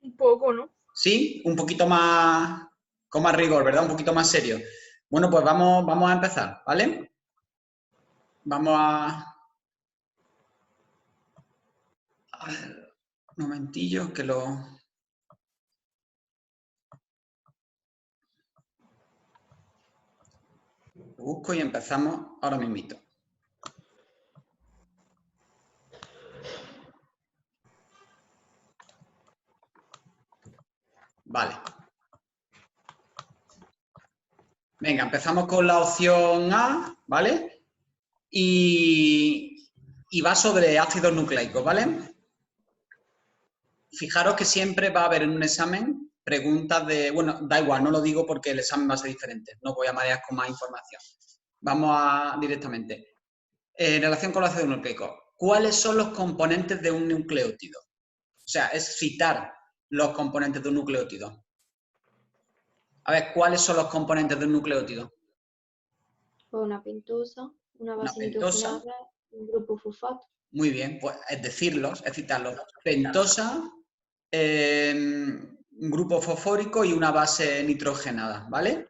Un poco, ¿no? ¿Sí? Un poquito más, con más rigor, ¿verdad? Un poquito más serio. Bueno, pues vamos a empezar, ¿vale? Vamos a ver, un momentillo que lo busco y empezamos ahora mismito. Vale. Venga, empezamos con la opción A, ¿vale? Y va sobre ácidos nucleicos, ¿vale? Fijaros que siempre va a haber en un examen preguntas de... Bueno, da igual, no lo digo porque el examen va a ser diferente. No voy a marear con más información. Vamos a directamente. En relación con los ácidos nucleicos, ¿cuáles son los componentes de un nucleótido? O sea, es citar los componentes de un nucleótido. A ver, ¿cuáles son los componentes de un nucleótido? Una pentosa, una Una base pentosa. nitrogenada, un grupo fosfato. Muy bien, pues es decirlos, es citarlos. Pentosa, un grupo fosfórico y una base nitrogenada, ¿vale?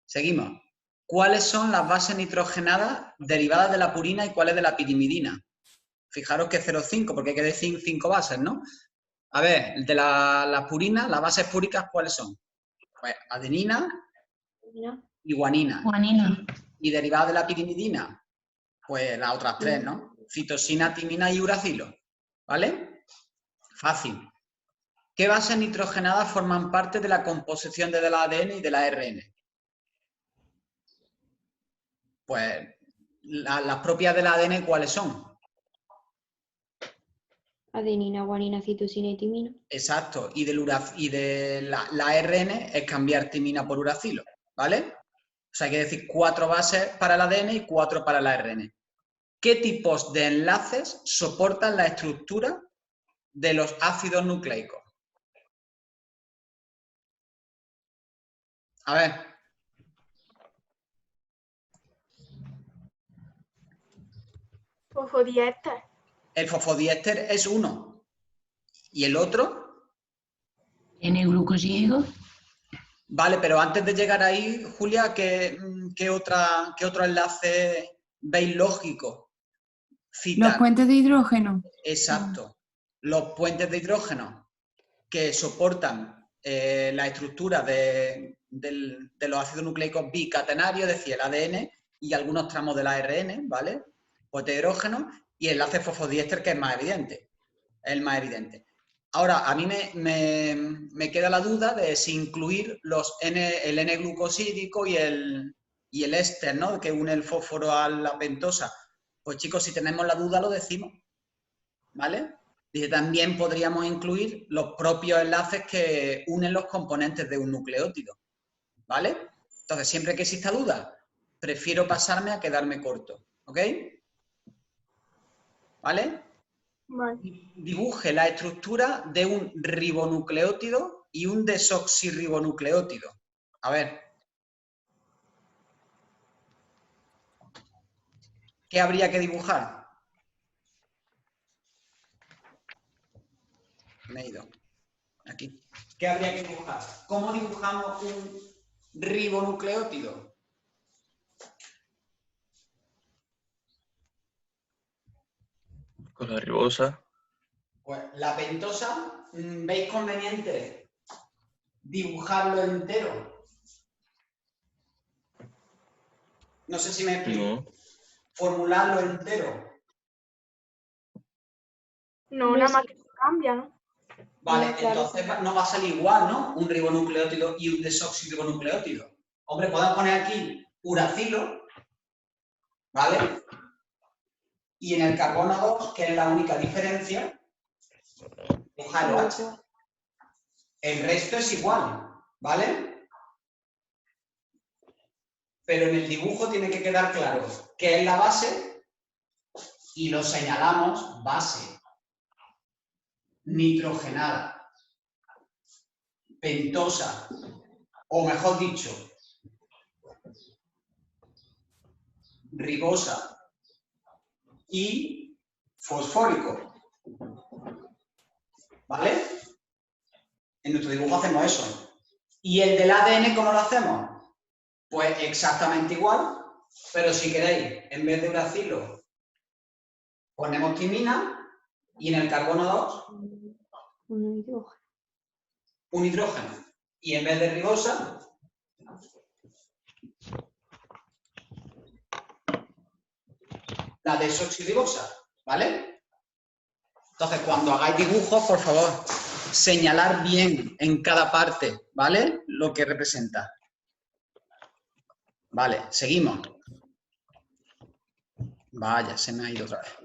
Seguimos. ¿Cuáles son las bases nitrogenadas derivadas de la purina y cuáles de la pirimidina? Fijaros que 0,5, porque hay que decir 5 bases, ¿no? A ver, de la purina, las bases púricas, ¿cuáles son? Pues adenina y guanina. Guanina. ¿Y derivada de la pirimidina? Pues las otras tres, ¿no? Citosina, timina y uracilo. ¿Vale? Fácil. ¿Qué bases nitrogenadas forman parte de la composición del ADN y del ARN? Pues las propias del ADN, ¿cuáles son? Adenina, guanina, citosina y timina. Exacto. Y de la ARN es cambiar timina por uracilo. ¿Vale? O sea, hay que decir 4 bases para el ADN y 4 para el ARN. ¿Qué tipos de enlaces soportan la estructura de los ácidos nucleicos? A ver. Fosfodiéster. El fosfodiéster es uno. ¿Y el otro? N-glucosídico. Vale, pero antes de llegar ahí, Julia, ¿qué otro enlace veis lógico citar? Los puentes de hidrógeno. Exacto. Los puentes de hidrógeno que soportan la estructura de los ácidos nucleicos bicatenarios, es decir, el ADN y algunos tramos del ARN, ¿vale? Puente de hidrógeno y el enlace fosfodiéster, que es más evidente, es el más evidente. Ahora, a mí me queda la duda de si incluir el N-glucosídico y el éster, ¿no? Que une el fósforo a la pentosa. Pues chicos, si tenemos la duda, lo decimos, ¿vale? Dice, también podríamos incluir los propios enlaces que unen los componentes de un nucleótido, ¿vale? Entonces, siempre que exista duda, prefiero pasarme a quedarme corto, ¿ok? ¿Vale? Vale. Dibuje la estructura de un ribonucleótido y un desoxirribonucleótido. A ver. ¿Qué habría que dibujar? Me he ido. Aquí. ¿Qué habría que dibujar? ¿Cómo dibujamos un ribonucleótido? Con la ribosa. Pues la pentosa, ¿veis conveniente dibujarlo entero? No sé si me explico. No. Formularlo entero. No, nada más que cambia, ¿no? Vale, No, claro. entonces no va a salir igual, ¿no? Un ribonucleótido y un desoxirribonucleótido. Hombre, podemos poner aquí uracilo, ¿vale? Y en el carbono 2, que es la única diferencia, dibujar el H. El resto es igual, ¿vale? Pero en el dibujo tiene que quedar claro qué es la base y lo señalamos base nitrogenada, pentosa, o mejor dicho, ribosa y fosfórico. ¿Vale? En nuestro dibujo hacemos eso. ¿Y el del ADN cómo lo hacemos? Pues exactamente igual, pero si queréis, en vez de uracilo, ponemos timina y en el carbono 2, Un hidrógeno. un hidrógeno. Y en vez de ribosa, la desoxirribosa, ¿vale? Entonces, cuando hagáis dibujos, por favor, señalar bien en cada parte, ¿vale? Lo que representa. Vale, seguimos. Vaya, se me ha ido otra vez.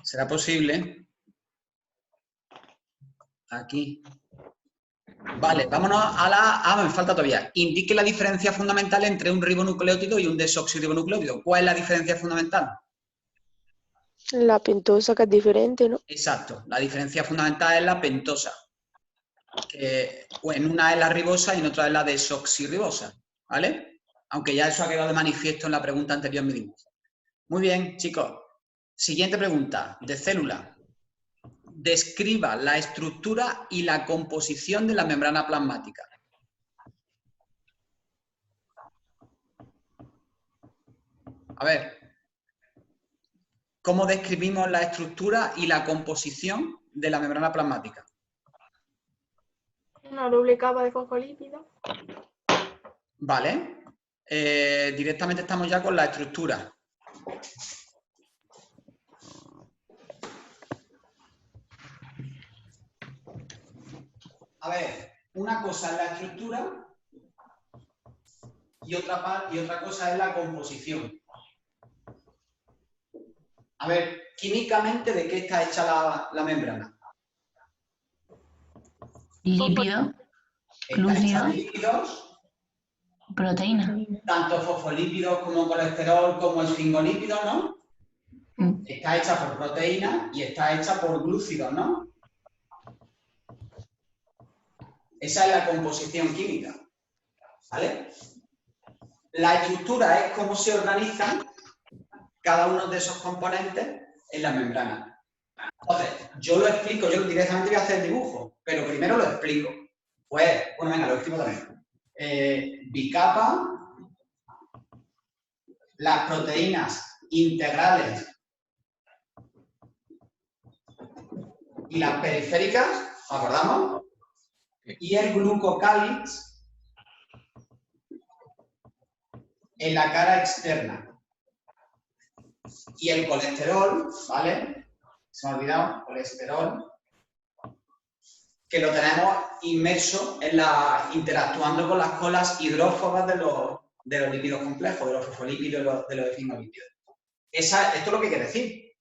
¿Será posible? Aquí. Vale, vámonos a la... Ah, me falta todavía. Indique la diferencia fundamental entre un ribonucleótido y un desoxirribonucleótido. ¿Cuál es la diferencia fundamental? La pentosa que es diferente, ¿no? Exacto. La diferencia fundamental es la pentosa. Que en una es la ribosa y en otra es la desoxirribosa. ¿Vale? Aunque ya eso ha quedado de manifiesto en la pregunta anterior en mi dibujo. Muy bien, chicos. Siguiente pregunta. De célula. Describa la estructura y la composición de la membrana plasmática. A ver, ¿cómo describimos la estructura y la composición de la membrana plasmática? Una doble capa de fosfolípidos. Vale. Directamente estamos ya con la estructura. A ver, una cosa es la estructura y otra cosa es la composición. A ver, químicamente, ¿de qué está hecha la membrana? Lípido, Está hecha de glúcido, lípidos, proteína. tanto fosfolípidos como colesterol como esfingolípidos, ¿no? Está hecha por proteínas y está hecha por glúcidos, ¿no? Esa es la composición química, ¿vale? La estructura es cómo se organizan cada uno de esos componentes en la membrana. Entonces, yo lo explico, yo directamente voy a hacer el dibujo, pero primero lo explico. Pues, bueno, venga, lo explico también. Bicapa, las proteínas integrales y las periféricas, ¿os acordamos? Y el glucocálix en la cara externa. Y el colesterol, ¿vale? Se me ha olvidado, colesterol, que lo tenemos inmerso en interactuando con las colas hidrófobas de los lípidos complejos, de los fosfolípidos, de los esfingolípidos. Esto es lo que quiere decir,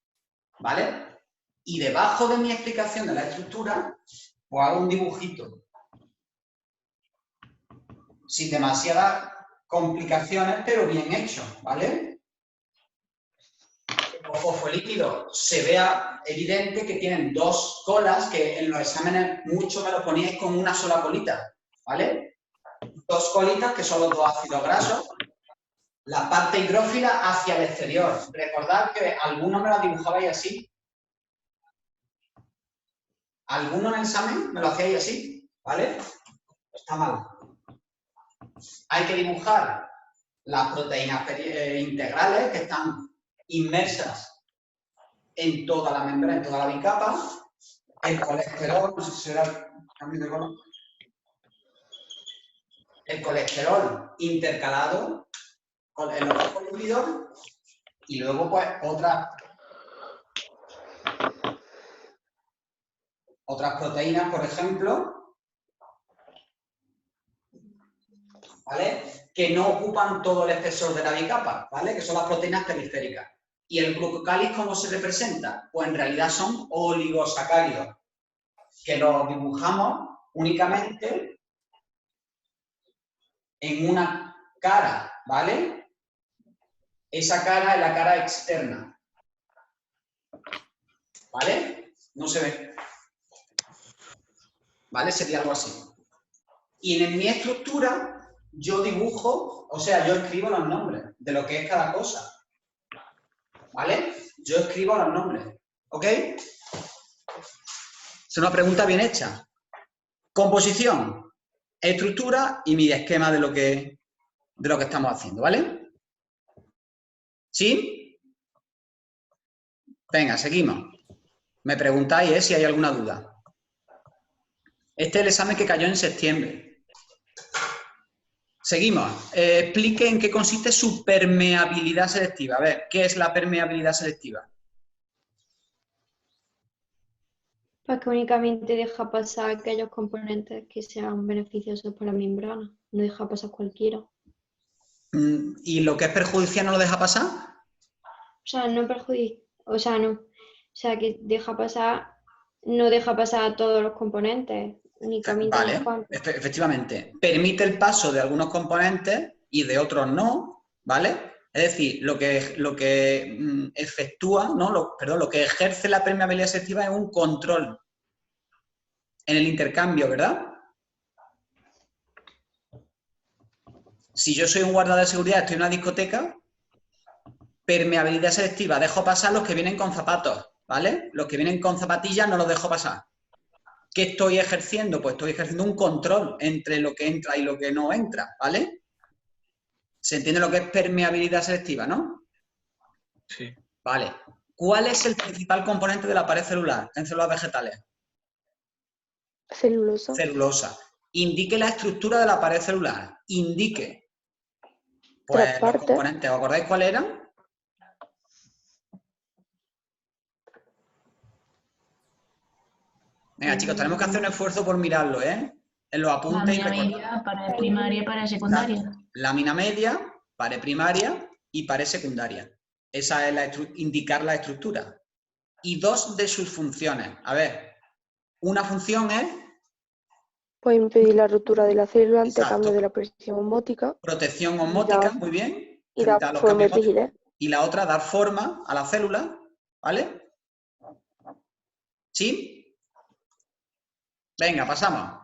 ¿vale? Y debajo de mi explicación de la estructura, pues hago un dibujito. Sin demasiadas complicaciones, pero bien hecho, ¿vale? Los fosfolípidos se vea evidente que tienen dos colas, que en los exámenes mucho me lo poníais con una sola colita, ¿vale? Dos colitas que son los dos ácidos grasos, la parte hidrófila hacia el exterior. Recordad que algunos me lo dibujabais así. Algunos en el examen me lo hacíais así, ¿vale? Está mal. Hay que dibujar las proteínas integrales que están inmersas en toda la membrana, en toda la bicapa. El colesterol, no sé si será el cambio de color. El colesterol intercalado con los fosfolípidos y luego pues otras proteínas, por ejemplo, ¿vale? Que no ocupan todo el espesor de la bicapa, ¿vale? Que son las proteínas periféricas. ¿Y el glucocálix cómo se representa? Pues en realidad son oligosacáridos, que los dibujamos únicamente en una cara, ¿vale? Esa cara es la cara externa, ¿vale? No se ve, ¿vale? Sería algo así. Y en mi estructura yo dibujo, o sea, yo escribo los nombres de lo que es cada cosa. ¿Vale? Yo escribo los nombres. ¿Ok? Es una pregunta bien hecha. Composición, estructura y mi esquema de lo que estamos haciendo, ¿vale? ¿Sí? Venga, seguimos. Me preguntáis si hay alguna duda. Este es el examen que cayó en septiembre. Seguimos. Explique en qué consiste su permeabilidad selectiva. A ver, ¿qué es la permeabilidad selectiva? Pues que únicamente deja pasar aquellos componentes que sean beneficiosos para la membrana. No deja pasar cualquiera. ¿Y lo que es perjudicial no lo deja pasar? O sea, no perjudica. O sea, no. O sea, que deja pasar. No deja pasar a todos los componentes. Únicamente Vale, unos cuantos. efectivamente. Permite el paso de algunos componentes y de otros no, ¿vale? Es decir, lo que efectúa, ¿no? Lo que ejerce la permeabilidad selectiva es un control en el intercambio, ¿verdad? Si yo soy un guarda de seguridad, estoy en una discoteca, permeabilidad selectiva, dejo pasar los que vienen con zapatos, ¿vale? Los que vienen con zapatillas no los dejo pasar. ¿Qué estoy ejerciendo? Pues estoy ejerciendo un control entre lo que entra y lo que no entra, ¿vale? ¿Se entiende lo que es permeabilidad selectiva, no? Sí. Vale. ¿Cuál es el principal componente de la pared celular en células vegetales? Celulosa. Celulosa. Indique la estructura de la pared celular. Indique. Pues los Transparente. componentes, ¿os acordáis cuáles eran? Venga, chicos, tenemos que hacer un esfuerzo por mirarlo, ¿eh? En los apuntes y Lámina recordar. media, pared primaria y pared secundaria. Lámina media, pared primaria y pared secundaria. Esa es indicar la estructura. Y dos de sus funciones. A ver, una función es Puede impedir la ruptura de la célula ante Exacto. cambio de la presión osmótica. protección osmótica, da- muy bien, y frente da a los forma y cambios ópticos. rigidez. Y la otra, dar forma a la célula, ¿vale? ¿Sí? Venga, pasamos.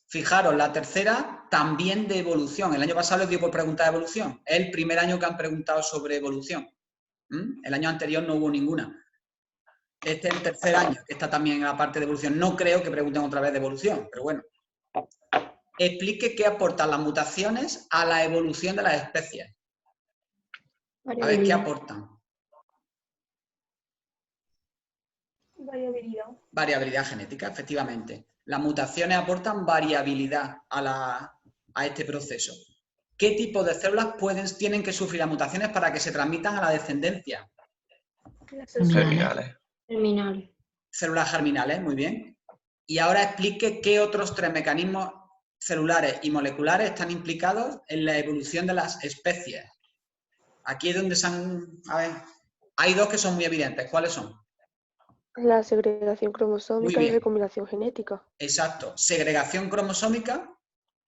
Fijaros, la tercera también de evolución. El año pasado les dio por preguntar de evolución. Es el primer año que han preguntado sobre evolución. El año anterior no hubo ninguna. Este es el tercer año que está también en la parte de evolución. No creo que pregunten otra vez de evolución, pero bueno. Explique qué aportan las mutaciones a la evolución de las especies. A ver qué aportan. Variabilidad. Variabilidad genética, efectivamente. Las mutaciones aportan variabilidad a este proceso. ¿Qué tipo de células tienen que sufrir las mutaciones para que se transmitan a la descendencia? Terminales. Terminal. Células germinales, muy bien. Y ahora explique qué otros tres mecanismos celulares y moleculares están implicados en la evolución de las especies. Aquí es donde se han... A ver, hay dos que son muy evidentes. ¿Cuáles son? La segregación Muy cromosómica y bien. recombinación genética. Exacto. Segregación cromosómica,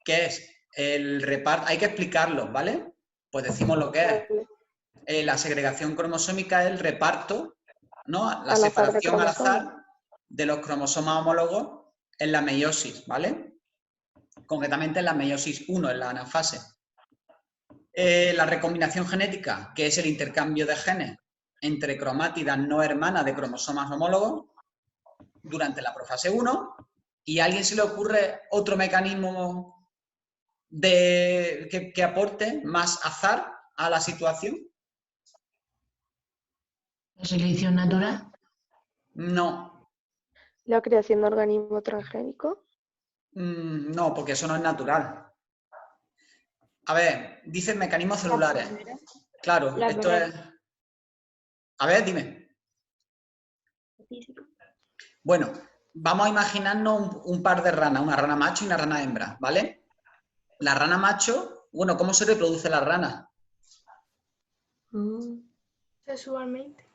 que es el reparto... Hay que explicarlo, ¿vale? Pues decimos lo que es. Vale. La segregación cromosómica es el reparto, ¿no? La Al azar de separación al azar cromosomas. de los cromosomas homólogos en la meiosis, ¿vale? Concretamente en la meiosis 1, en la anafase. La recombinación genética, que es el intercambio de genes entre cromátidas no hermanas de cromosomas homólogos durante la profase 1. ¿Y a alguien se le ocurre otro mecanismo que aporte más azar a la situación? La selección natural. No. La creación de organismos transgénicos. No, porque eso no es natural. A ver, dice mecanismos celulares. Claro, La esto verdad. es... A ver, dime. Bueno, vamos a imaginarnos un par de ranas, una rana macho y una rana hembra, ¿vale? La rana macho, bueno, ¿cómo se reproduce la rana? Sexualmente.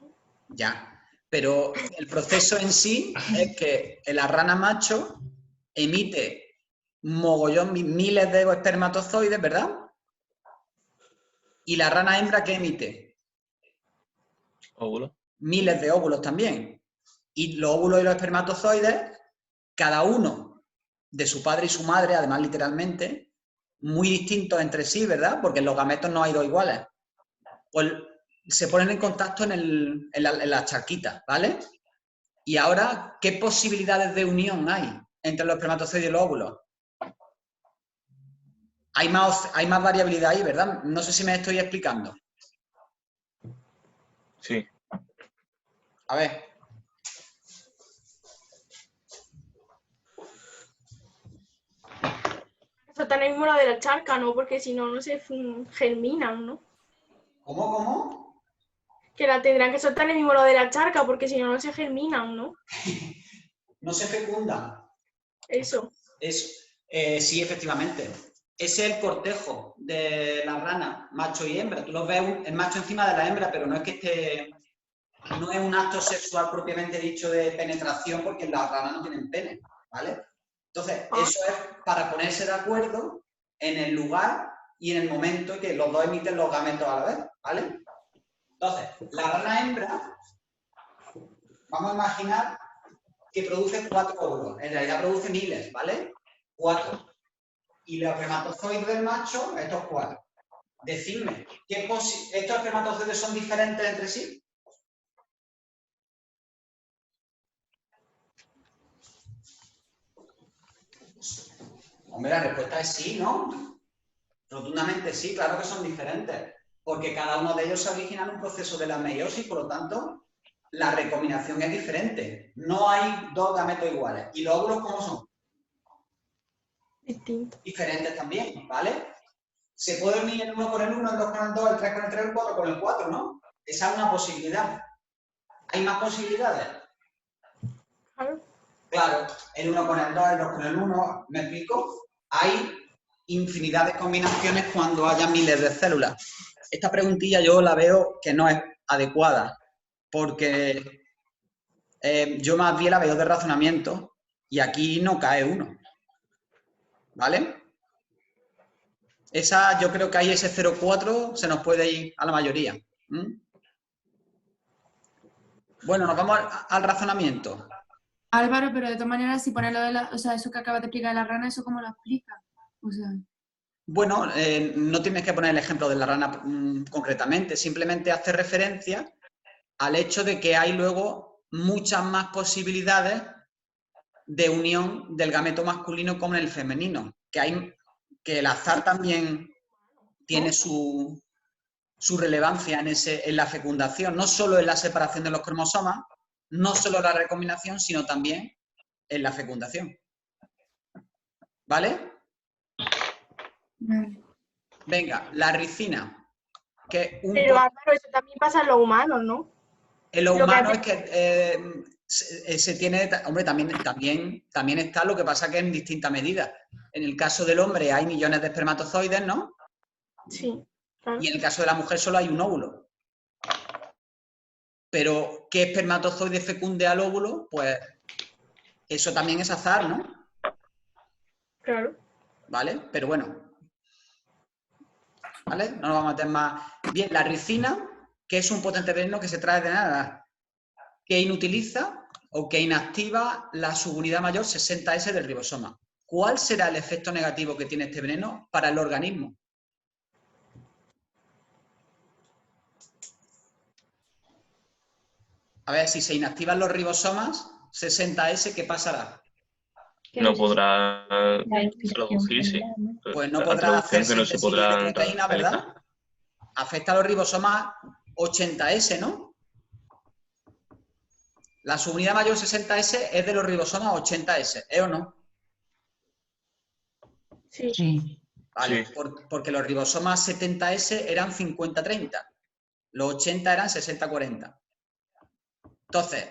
Ya, pero el proceso en sí es que la rana macho emite mogollón, miles de espermatozoides, ¿verdad? ¿Y la rana hembra qué emite? Óvulo. Miles de óvulos también. Y los óvulos y los espermatozoides, cada uno de su padre y su madre, además literalmente, muy distintos entre sí, ¿verdad? Porque en los gametos no hay dos iguales. Pues se ponen en contacto en la charquita, ¿vale? Y ahora, ¿qué posibilidades de unión hay entre los espermatozoides y los óvulos? Hay más variabilidad ahí, ¿verdad? No sé si me estoy explicando. Sí. A ver. Eso está en el mismo lado de la charca, ¿no? Porque si no, no se germinan, ¿no? ¿Cómo? Que la tendrán que soltar en el mismo lado de la charca, porque si no, no se germinan, ¿no? No se fecundan. Eso. Sí, efectivamente. Ese es el cortejo de la rana, macho y hembra. Tú los ves el macho encima de la hembra, pero no es que esté... No es un acto sexual propiamente dicho de penetración, porque las ranas no tienen pene, ¿vale? Entonces, eso es para ponerse de acuerdo en el lugar y en el momento que los dos emiten los gametos a la vez, ¿vale? Entonces, la rana hembra, vamos a imaginar que produce 4 óvulos. En realidad produce miles, ¿vale? 4. Y los espermatozoides del macho, estos 4. Decidme, ¿estos espermatozoides son diferentes entre sí? Hombre, la respuesta es sí, ¿no? Rotundamente sí, claro que son diferentes. Porque cada uno de ellos se origina en un proceso de la meiosis, por lo tanto, la recombinación es diferente. No hay dos gametos iguales. ¿Y los óvulos cómo son? Distinto. Diferentes también, ¿vale? Se puede unir el 1 con el 1, el 2 con el 2, el 3 con el 3, el 4 con el 4, ¿no? Esa es una posibilidad. ¿Hay más posibilidades? Claro. Claro, el 1 con el 2, el 2 con el 1, ¿me explico? Hay infinidad de combinaciones cuando haya miles de células. Esta preguntilla yo la veo que no es adecuada, porque yo más bien la veo de razonamiento y aquí no cae uno. ¿Vale? Esa, yo creo que ahí ese 0,4 se nos puede ir a la mayoría. Bueno, nos vamos al razonamiento. Álvaro, pero de todas maneras, si pones lo de o sea, eso que acabas de explicar de la rana, ¿eso cómo lo explica? O sea... Bueno, no tienes que poner el ejemplo de la rana concretamente, simplemente hace referencia al hecho de que hay luego muchas más posibilidades de unión del gameto masculino con el femenino, que el azar también tiene su relevancia en la fecundación, no solo en la separación de los cromosomas, no solo en la recombinación, sino también en la fecundación. ¿Vale? Vale. Venga, la ricina. Pero Álvaro, eso también pasa en los humanos, ¿no? En lo humano es que se tiene... Hombre, también está, lo que pasa que en distinta medida. En el caso del hombre hay millones de espermatozoides, ¿no? Sí, claro. Y en el caso de la mujer solo hay un óvulo. Pero ¿qué espermatozoide fecunde al óvulo? Pues eso también es azar, ¿no? Claro. ¿Vale? Pero bueno. ¿Vale? No nos vamos a meter más. Bien, la ricina, que es un potente veneno que se trae de nada, que inutiliza o que inactiva la subunidad mayor 60S del ribosoma. ¿Cuál será el efecto negativo que tiene este veneno para el organismo? A ver, si se inactivan los ribosomas 60S, ¿qué pasará? No podrá La infiltración traducirse. celular, ¿no? Pues no La podrá traducción hacer que no se síntesis de podrá proteína, ¿verdad? realizar. Afecta a los ribosomas 80S, ¿no? La subunidad mayor 60S es de los ribosomas 80S, ¿eh o no? Sí. Sí. Vale, Sí. porque los ribosomas 70S eran 50-30, los 80 eran 60-40. Entonces,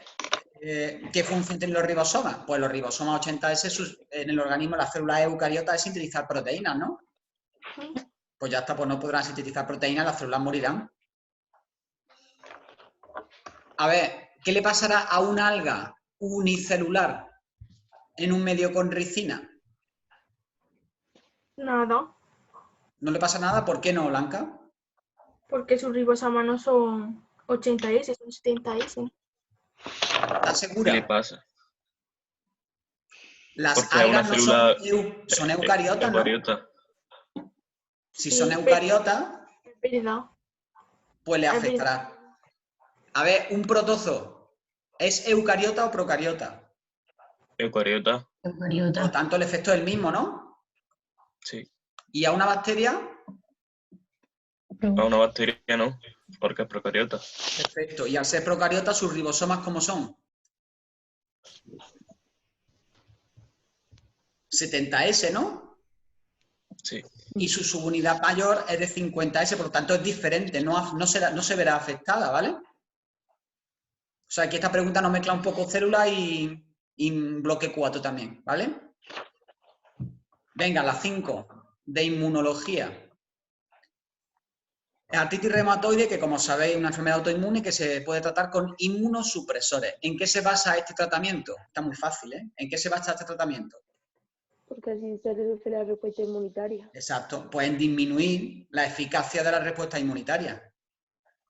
¿qué función tienen los ribosomas? Pues los ribosomas 80S en el organismo, las células eucariotas, es sintetizar proteínas, ¿no? Pues ya está, pues no podrán sintetizar proteínas, las células morirán. A ver, ¿qué le pasará a una alga unicelular en un medio con ricina? Nada. ¿No le pasa nada? ¿Por qué no, Blanca? Porque sus ribosomas no son 80S, son 70S. ¿Estás ¿Qué le segura? pasa? Las Porque es una algas no célula son eucariotas, ¿no? eucariota. Si Sí, son eucariotas, Es verdad. pues le Es afectará. A ver, un protozoo, ¿es eucariota o procariota? Eucariota, Por lo Eucariota. tanto, el efecto es el mismo, ¿no? sí. Y a una bacteria, A una bacteria no, porque es procariota. perfecto. Y al ser procariota, sus ribosomas, ¿cómo son? 70S, ¿no? Sí. Y su subunidad mayor es de 50S, por lo tanto es diferente, no se verá afectada, ¿vale? O sea, aquí esta pregunta nos mezcla un poco célula y bloque 4 también, ¿vale? Venga, la 5, de inmunología. Artritis reumatoide, que como sabéis es una enfermedad autoinmune que se puede tratar con inmunosupresores. ¿En qué se basa este tratamiento? Está muy fácil, ¿eh? ¿En qué se basa este tratamiento? Porque así se reduce la respuesta inmunitaria. Exacto, pues en disminuir la eficacia de la respuesta inmunitaria.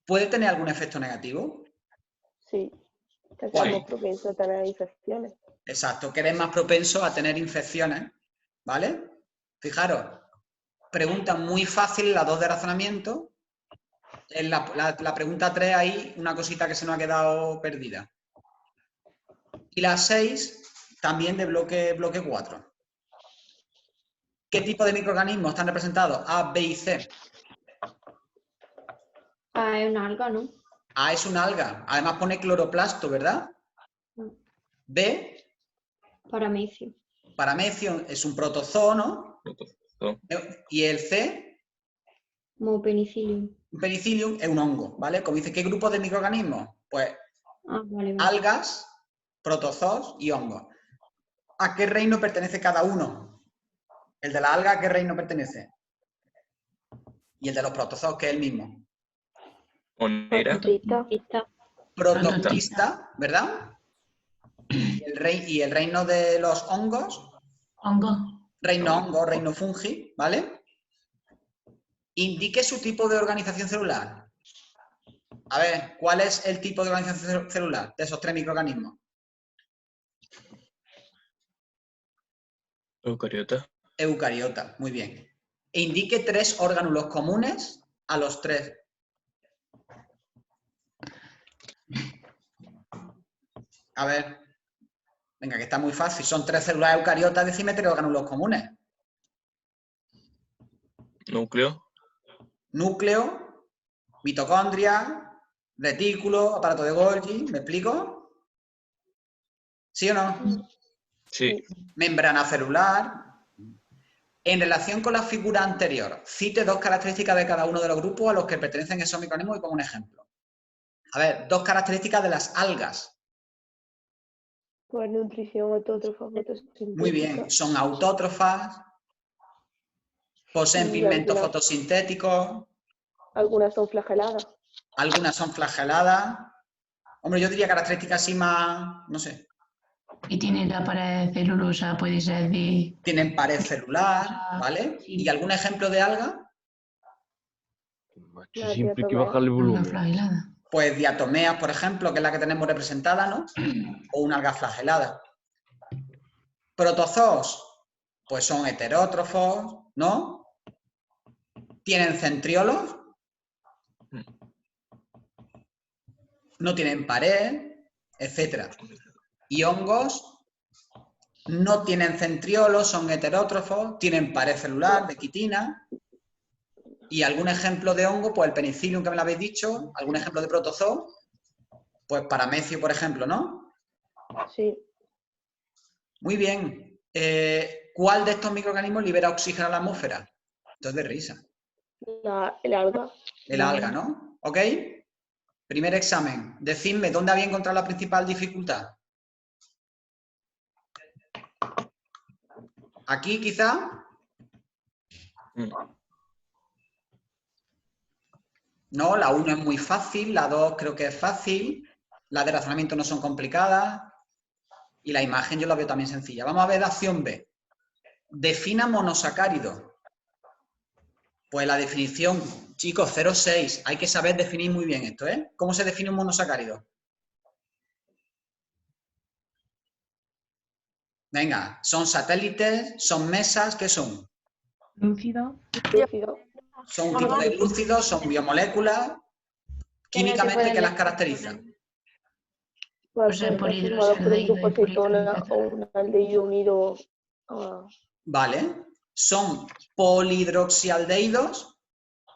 ¿Puede tener algún efecto negativo? Sí. Que ¿Cuál? seamos propensos a tener infecciones. Exacto, que eres más propenso a tener infecciones, ¿vale? Fijaros, pregunta muy fácil, la 2 de razonamiento. En la pregunta 3 hay una cosita que se nos ha quedado perdida. Y la 6 también de bloque 4. ¿Qué tipo de microorganismos están representados? A, B y C. Ah, es una alga, ¿no? A es una alga, además pone cloroplasto, ¿verdad? B, Paramecio. paramecio, es un protozoo, ¿no? Protozoo. Y el C, Como penicillium. un penicillium, es un hongo, ¿vale? Como dice, ¿qué grupo de microorganismos? Pues Ah, vale, vale. algas, protozoos y hongos. ¿A qué reino pertenece cada uno? El de la alga, ¿a qué reino pertenece? Y el de los protozoos, que es el mismo. Onera, Protista. Prototista, ¿verdad? Y el reino de los hongos, Hongo. reino hongo, reino fungi, ¿vale? Indique su tipo de organización celular. A ver, ¿cuál es el tipo de organización celular de esos 3 microorganismos? eucariota, Eucariota, muy bien. E indique 3 orgánulos comunes a los 3. A ver, venga, que está muy fácil. Son 3 células eucariotas, decime 3 orgánulos comunes. núcleo, Núcleo, mitocondria, retículo, aparato de Golgi, ¿me explico? ¿Sí o no? sí. Membrana celular. En relación con la figura anterior, cite 2 características de cada uno de los grupos a los que pertenecen esos microorganismos y pongo un ejemplo. A ver, 2 características de las algas. Pues nutrición autótrofa, fotosintética. Muy bien, son autótrofas, poseen Y pigmentos algunas- fotosintéticos, Algunas son flageladas. algunas son flageladas. Hombre, yo diría características así más, no sé, Y tiene la pared celulosa, puede ser de... tienen pared celular, ¿vale? Sí. ¿Y algún ejemplo de alga? La Siempre hay que diatomea. bajarle el Una volumen. flagelada. Pues diatomeas, por ejemplo, que es la que tenemos representada, ¿no? O una alga flagelada. Protozoos, pues son heterótrofos, ¿no? ¿Tienen centriolos? No tienen pared, etcétera. Y hongos no tienen centriolos, son heterótrofos, tienen pared celular de quitina. Y algún ejemplo de hongo, pues el penicillium que me lo habéis dicho, algún ejemplo de protozoo, pues paramecio, por ejemplo, ¿no? Sí. Muy bien. ¿Cuál de estos microorganismos libera oxígeno a la atmósfera? Esto es de risa. El alga. El alga, ¿no? ¿Ok? Primer examen. Decidme, ¿dónde había encontrado la principal dificultad? ¿Aquí, quizá? No, la 1 es muy fácil, la 2 creo que es fácil, las de razonamiento no son complicadas y la imagen yo la veo también sencilla. Vamos a ver la opción B. Defina monosacárido. Pues la definición, chicos, 0,6. Hay que saber definir muy bien esto, ¿eh? ¿Cómo se define un monosacárido? Venga, son satélites, son mesas, ¿qué son? Lúcido. Lúcido. Son un tipo de glúcidos, son biomoléculas. Químicamente, ¿qué las caracterizan? Pues ser pueden estar formados por un polihidrosaldehido grupo y cetona o un aldehído unido a... Vale. Son polihidroxialdehídos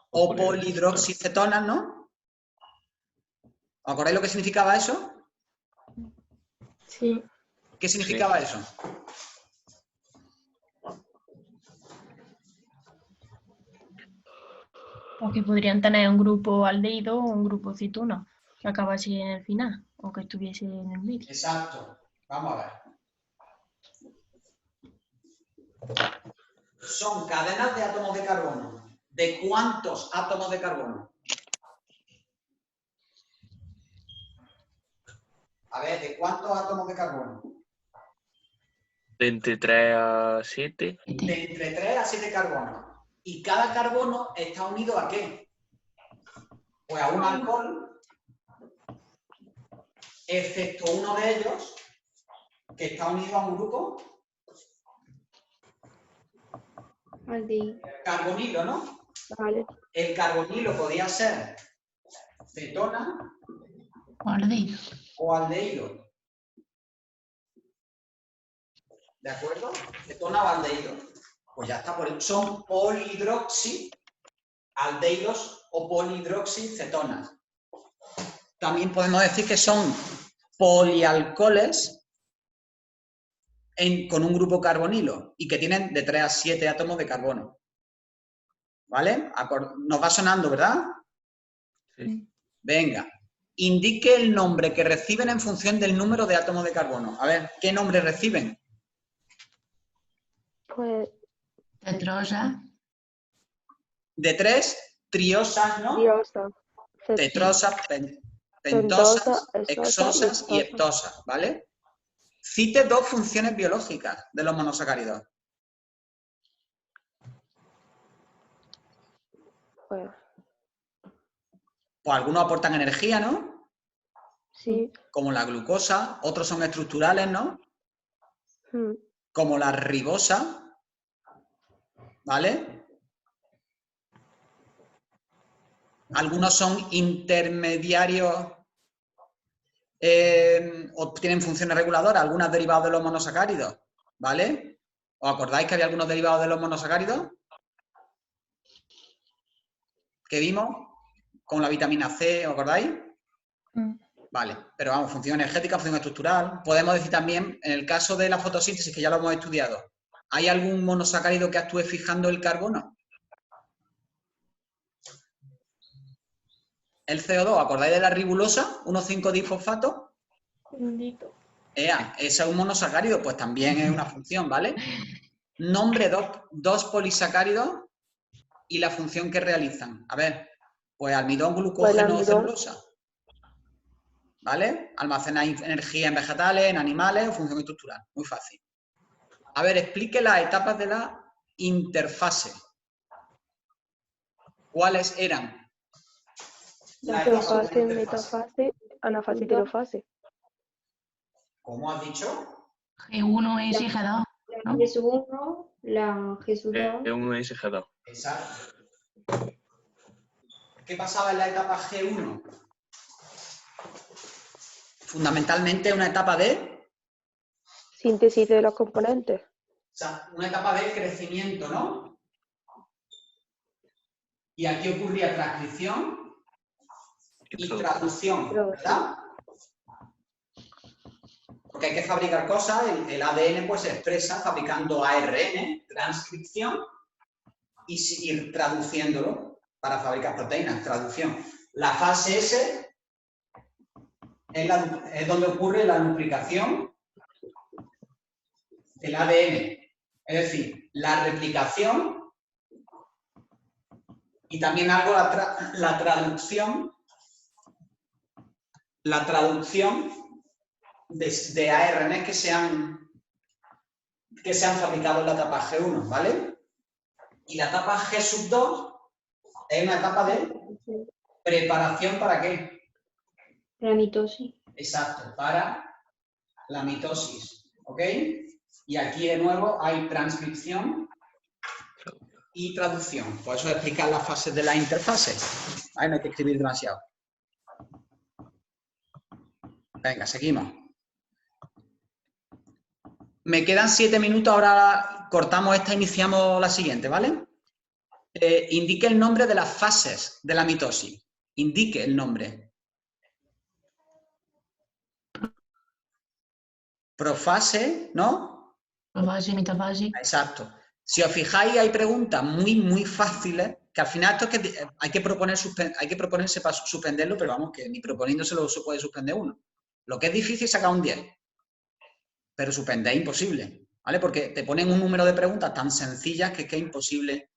o polihidroxicetonas, ¿no? ¿Os acordáis lo que significaba eso? Sí. ¿Qué significaba eso? O que podrían tener un grupo aldehído o un grupo cetona, que acabase en el final, o que estuviese en el medio. Exacto. Vamos a ver. Son cadenas de átomos de carbono. ¿De cuántos átomos de carbono? A ver, ¿de cuántos átomos de carbono? De entre 3 a 7. De entre 3 a 7 carbonos. ¿Y cada carbono está unido a qué? Pues a un alcohol, excepto uno de ellos, que está unido a un grupo Aldehído. carbonilo, ¿no? Vale. El carbonilo podía ser cetona O aldehído. o aldehído. ¿De acuerdo? Cetona o aldehído. Pues ya está. Son polihidroxialdehídos o polihidroxicetonas. También podemos decir que son polialcoholes con un grupo carbonilo y que tienen de 3 a 7 átomos de carbono. ¿Vale? Nos va sonando, ¿verdad? Sí. Venga. Indique el nombre que reciben en función del número de átomos de carbono. A ver, ¿qué nombre reciben? Pues Tetrosa. De 3, triosas, ¿no? diosa, Tetrosas, pentosas, hexosas y heptosas, ¿vale? Cite 2 funciones biológicas de los monosacáridos. pues Pues algunos aportan energía, ¿no? sí. Como la glucosa, otros son estructurales, ¿no? Mm. Como la ribosa, ¿vale? Algunos son intermediarios o tienen funciones reguladoras, algunas derivadas de los monosacáridos, ¿vale? ¿Os acordáis que había algunos derivados de los monosacáridos? ¿Que vimos? Con la vitamina C, ¿os acordáis? Vale, pero vamos, función energética, función estructural. Podemos decir también, en el caso de la fotosíntesis, que ya lo hemos estudiado, ¿hay algún monosacárido que actúe fijando el carbono? El CO2, ¿acordáis de la ribulosa? 1,5-disfosfato. Bendito. Esa es un monosacárido, pues también es una función, ¿vale? Nombre dos polisacáridos y la función que realizan. A ver, pues almidón, glucógeno o celulosa. ¿Vale? Almacena energía en vegetales, en animales, función estructural. Muy fácil. A ver, explique las etapas de la interfase. ¿Cuáles eran? Las etapas de Metafase, la interfase. metafase, anafase y telofase. ¿Cómo has dicho? G1 y G2. La G1, la G2. G1 y G2. Exacto. ¿Qué pasaba en la etapa G1? Fundamentalmente una etapa de... Síntesis de los componentes. O sea, una etapa de crecimiento, ¿no? Y aquí ocurría transcripción y traducción, ¿verdad? Porque hay que fabricar cosas, el ADN pues se expresa fabricando ARN, transcripción, y ir traduciéndolo para fabricar proteínas, traducción. La fase S es donde ocurre la duplicación del ADN, es decir, la replicación y también algo la traducción de ARN que se han fabricado en la etapa G1, ¿vale? Y la etapa G2 es una etapa de preparación ¿para qué? La mitosis. Exacto, para la mitosis, ¿ok? Y aquí de nuevo hay transcripción y traducción. Por eso explicar las fases de la interfase. ¿Vale? No hay que escribir demasiado. Venga, seguimos. Me quedan 7 minutos, ahora cortamos esta, iniciamos la siguiente, ¿vale? Indique el nombre de las fases de la mitosis. Indique el nombre. Profase, ¿no? Profase, metafase. Exacto. Si os fijáis, hay preguntas muy fáciles, que al final esto es que hay que proponerse para suspenderlo, pero vamos, que ni proponiéndoselo se puede suspender uno. Lo que es difícil es sacar un 10, pero suspender es imposible, ¿vale? Porque te ponen un número de preguntas tan sencillas que es imposible.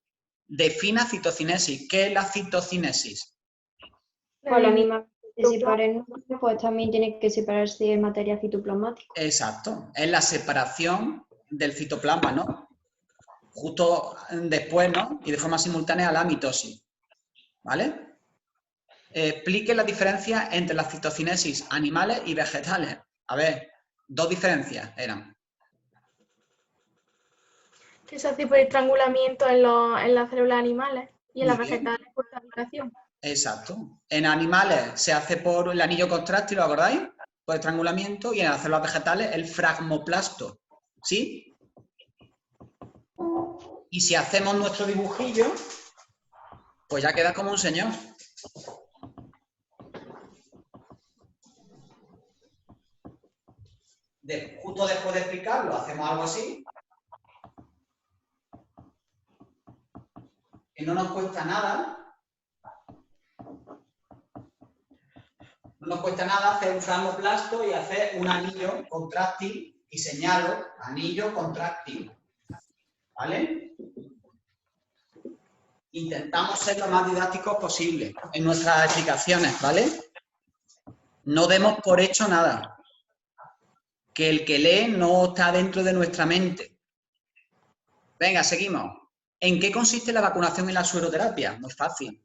Defina citocinesis. ¿Qué es la citocinesis? Pues la misma que separa el núcleo, pues también tiene que separarse el material citoplasmático. Exacto. Es la separación del citoplasma, ¿no? Justo después, ¿no? Y de forma simultánea a la mitosis, ¿vale? Explique la diferencia entre las citocinesis animales y vegetales. A ver, 2 diferencias eran. Que se hace por estrangulamiento en las células animales y en las Muy bien. vegetales por fabricación. Exacto. En animales se hace por el anillo contráctil, ¿lo acordáis? Por estrangulamiento, y en las células vegetales el fragmoplasto. ¿Sí? Y si hacemos nuestro dibujillo, pues ya queda como un señor. Justo después de explicarlo, hacemos algo así. Que no nos cuesta nada. No nos cuesta nada hacer un fragmoplasto y hacer un anillo contráctil y señalo anillo contráctil. ¿Vale? Intentamos ser lo más didácticos posible en nuestras explicaciones, ¿vale? No demos por hecho nada. Que el que lee no está dentro de nuestra mente. Venga, seguimos. ¿En qué consiste la vacunación y la sueroterapia? Muy fácil.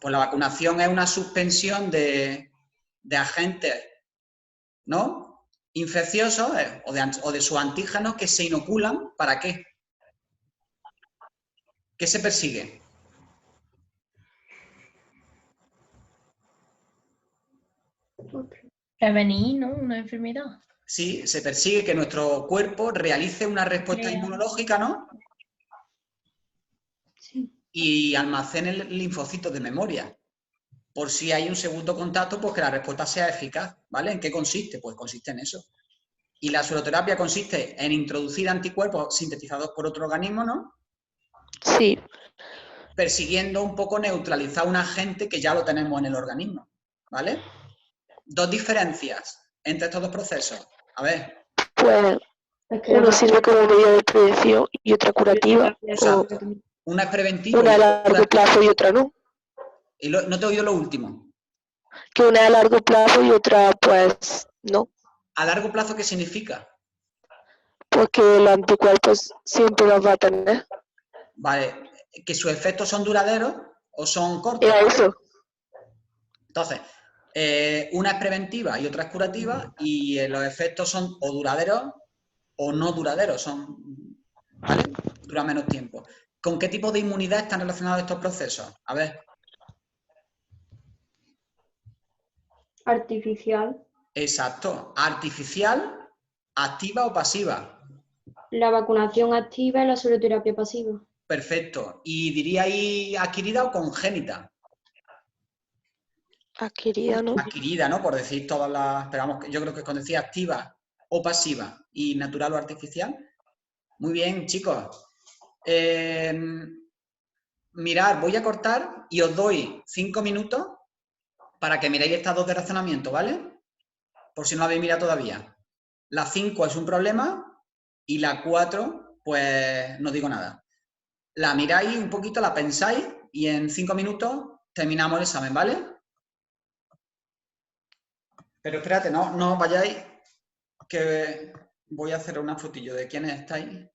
Pues la vacunación es una suspensión de agentes, ¿no? Infecciosos o de sus antígenos que se inoculan. ¿Para qué? ¿Qué se persigue? Prevenir, ¿no? Una enfermedad. Sí, se persigue que nuestro cuerpo realice una respuesta inmunológica, ¿no? Sí. Y almacene linfocitos de memoria. Por si hay un segundo contacto, pues que la respuesta sea eficaz, ¿vale? ¿En qué consiste? Pues consiste en eso. Y la sueroterapia consiste en introducir anticuerpos sintetizados por otro organismo, ¿no? Sí. Persiguiendo un poco neutralizar un agente que ya lo tenemos en el organismo, ¿vale? 2 diferencias entre estos 2 procesos. A ver. Pues uno sirve como medida de prevención y otra curativa. Exacto. Una es preventiva. Una a largo plazo y otra no. Y no te he oído lo último. Que una es a largo plazo y otra, pues, no. ¿A largo plazo qué significa? Pues que los anticuerpos siempre los va a tener. Vale. ¿Que sus efectos son duraderos o son cortos? Era eso. Entonces, una es preventiva y otra es curativa, y los efectos son o duraderos o no duraderos, ¿vale? Dura menos tiempo. ¿Con qué tipo de inmunidad están relacionados estos procesos? A ver. Artificial. Exacto. Artificial, activa o pasiva. La vacunación activa y la sueroterapia pasiva. Perfecto. ¿Y diría ahí adquirida o congénita? Adquirida, ¿no? Adquirida, ¿no? Por decir todas las... Pero vamos, yo creo que cuando decía activa o pasiva y natural o artificial. Muy bien, chicos. Mirad, voy a cortar y os doy 5 minutos para que miréis estas 2 de razonamiento, ¿vale? Por si no la habéis mirado todavía. La 5 es un problema y la 4, pues no digo nada. La miráis un poquito, la pensáis y en 5 minutos terminamos el examen, ¿vale? Pero espérate, no vayáis, que voy a hacer una fotillo de quiénes estáis.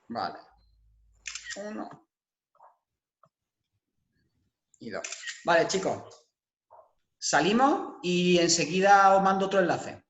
Vale. 1. y 2. Vale, chicos. Salimos y enseguida os mando otro enlace.